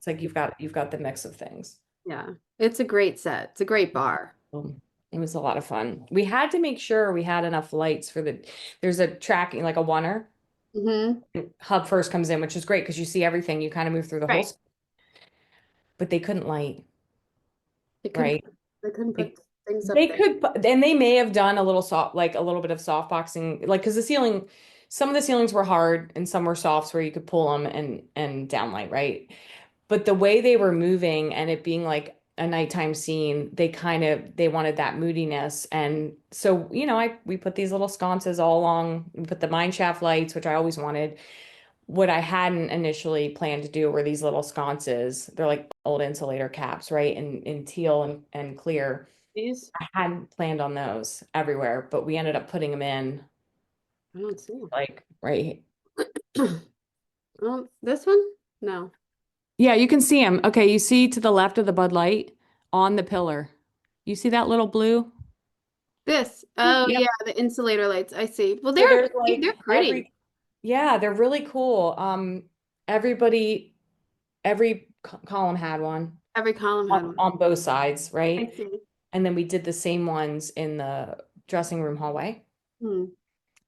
It's like you've got the mix of things. Yeah. It's a great set. It's a great bar. It was a lot of fun. We had to make sure we had enough lights for there's a tracking, like a oneer. Hmm. Hub first comes in, which is great because you see everything. You kind of move through the whole, Right. but they couldn't light, They couldn't right? put, they couldn't They, put things up they there. could, and they may have done a little soft, like a little bit of soft boxing, like because the ceiling, some of the ceilings were hard and some were softs where you could pull them and downlight, right? But the way they were moving and it being like a nighttime scene, they wanted that moodiness. And so, I we put these little sconces all along. We put the mine shaft lights, which I always wanted. What I hadn't initially planned to do were these little sconces. They're like old insulator caps, right? In teal and clear. These? I hadn't planned on those everywhere, but we ended up putting them in I don't see them. like right. Oh, this one? No. Yeah, you can see them. Okay, you see to the left of the Bud Light on the pillar. You see that little blue? This. Oh Yep. yeah, the insulator lights. I see. Well, So there's they're like pretty. yeah, they're really cool. Everybody, every column had one Every column had one. on both sides, I right? see. And then we did the same ones in the dressing room hallway. Hmm.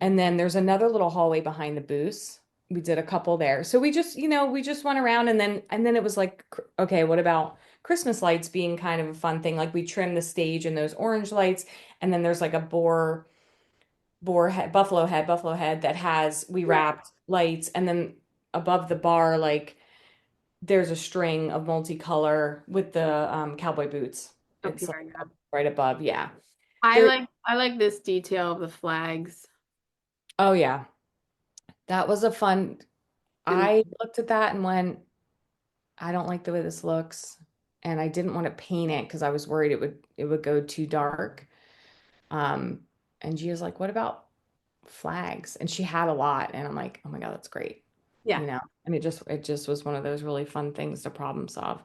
And then there's another little hallway behind the booths. We did a couple there. So we just went around and then it was like, okay, what about Christmas lights being kind of a fun thing? Like we trimmed the stage in those orange lights, and then there's like a buffalo head that has we Yeah. wrapped lights, and then above the bar, like there's a string of multicolor with the cowboy boots. Up It's here, like yeah. right above, yeah. I There, like I like this detail of the flags oh yeah, that was a fun. and I looked at that and went, I don't like the way this looks, and I didn't want to paint it because I was worried it would go too dark. Um, and Gia's like, "What about flags?" And she had a lot, and I'm like, "Oh my God, that's great." yeah. And it just was one of those really fun things to problem solve.